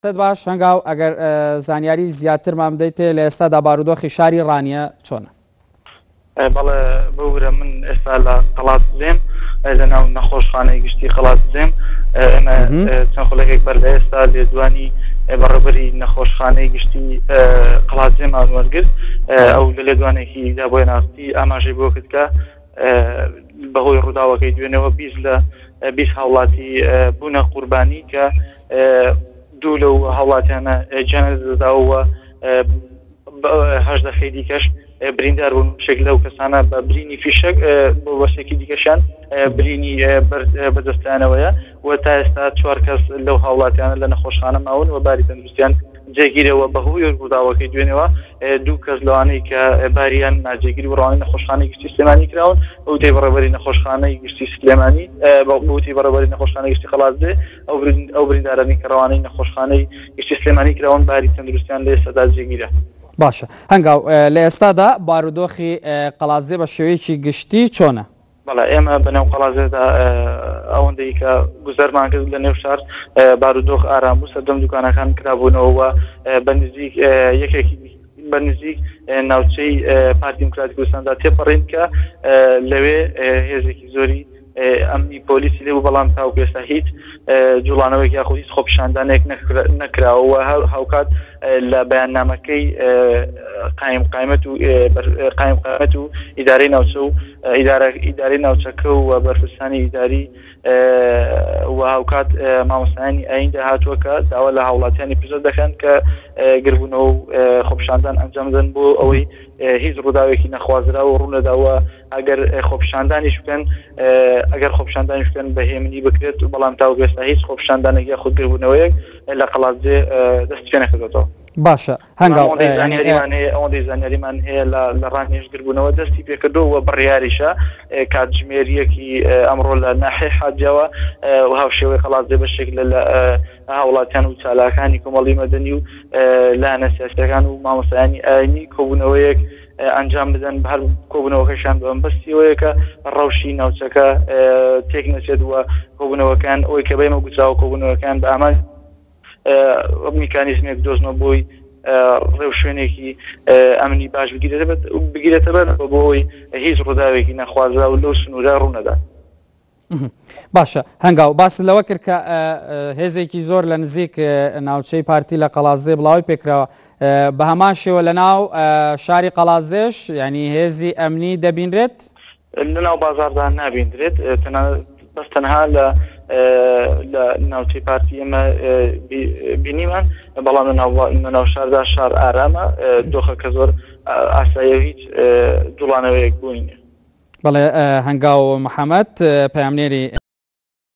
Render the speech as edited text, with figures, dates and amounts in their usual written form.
باش هەنگاو ئەگەر زانیاری زیاترمان بدەیتێ لە ئێستادا بارودۆخی شاری ڕانیە چۆنە؟ بەڵێ بورە من ئێستا لە قەڵات دێم لە ناو نەخۆشخانەی گشتی قەڵات دێم ئێمە چەند خولەکێک بەر لە ئێستا لێدوانی بەڕێوەبەری نەخۆشخانەی گشتی قەڵات دێم ئاوەرگرت ئەو لە لێدوانێکی دابۆی ناستی ئاماژەی بۆ کردکە بەهۆی ڕووداوەکەی دوێنەوە 20 هاوڵاتی بوونە قوربانی کە دوو لەو هاوڵاتیانە جیانە دەداوە 18 خەی دیکەش بریندار بوون شێک لەو کەسانە بە برینی فیشک بۆ وەشێکی دیکەشان برینی بەدەستیانەوەیە و تا ئێستا 4 کەس لەو هاوڵاتیانە لە نەخۆشخانە ماون و باری تەندروستیان جێگیرەوە بەهۆی ڕووداوەکەی دوێنەوە دوو کەس لەوانەی کە باریان ناجێگیری و ڕەوانی نەخۆشخانەی گشتی سلێمانی کراون ئەو دەی بەڕێوەبەری نەخۆشخانەی گشتی سلێمانی بەوتی بەڕێوەبەری نەخۆشخانەی گشتی قەڵات دێ ئەو بریندارانی کە ڕەوانەی نەخۆشخانەی گشتی سلێمانی کراون باری تەندروستیان لە ئێستادا جێگیرە. باشە هەنگاو لە ئێستادا بارودۆخی قەڵازێ بە شێوەیەکی گشتی چۆنە؟ بەڵێ ئێمە بەنێو قەڵازێدا ئەوەندەی کە گوزەرمان کرد لە نێو شار بارودۆخ ئارام بوو سەردەم دوکانەکان کرابوونەوە بە نزیک یەکێکی بە نزیک ناوچەی پارتی دیموکراتی کوردستاندا تێپەڕین کە لەوێ هێزێکی زۆری ئەمنی پۆلیسی لێ بوو بەڵام تاوکو ئێستا هیچ جوڵانەوەیەک یاخود هیچ خۆپیشاندانێک نەکراوە هاوکات لە بەیاننامەکەی قایمقامەت و ئیدارەی ناوچە و ئیدارەی ناوچەکە و بەرپرسانی ئیداری و هاوکات مامۆستایانی ئاین هاتووە کە داوا لە هاوڵاتیانی پزە دەکەن کە گربوونەوە و خۆپیشاندان ئەنجام بدەن بۆ ئەوەی هیچ ڕووداوێکی نەخوازرا و ڕوونەداوە ئەگەر خۆپیشاندانیش بکەن ئەگەر خۆپیشاندانیش بکەن بەهێمنی بکرێت و بەڵام تاوەکو ئێستا هیچ خۆپیشاندانێک یا خود گربوونەوەیەک لە قەڵاتجێ دەست پێ نەکردێتەوە. باشە هەنگاو ئەوەندەی زانیاریمان هەیە لە ڕانێژگربوونەوە دەستی پێکردەوە بڕیاریشە کاتژمێریەکی ئەمڕۆ لە ناحێ حاجەوە و هاوشێوەی قەڵاتجێ بەشێک لە هاوڵاتیان و چالاکانی کۆمەڵی مەدەنی و لایەنە سیاسیەکان و مامۆستایانی ئاینی کۆبوونەوەیەک ئەنجام بدەن هەر کۆبوونەوەکەشان بەمبەستیەوەیە کە ڕەوشی ناوچەکە تێک نەچێت وە کۆبوونەوەکان ئەوەی کە بەیمە گوتراوە کۆبوونەوەکان بە ئامان میکانیزمێک دۆزنەوە بۆی ڕێو شوێنێکی ئەمنی باش بگیرێتە بەر بۆەوەی هیچ ڕووداوێکی نەخوازرا و لەو سنوورە ڕوونەدا. باشە هەنگاو باس لەوە کرد کە هێزێکی زۆر لە نزیک ناوچەی پارتی لە قەڵازێ بڵاوی پێکراوە بە هەمان شێوە لە ناو شاری قەڵازێش ینی هێزی ئەمنی دەبینرێت لە ناو بازاردا نابیندرێت بەس تەنها لە ناوچەی پارتی ئێمە بینیمان بەڵام لە ناو شاردا شار ئارامە دۆخەکە زۆر ئاساییە هیچ جوڵانەوەیەک بوونی. بەڵێ هەنگاو محەممەد پەیامنێری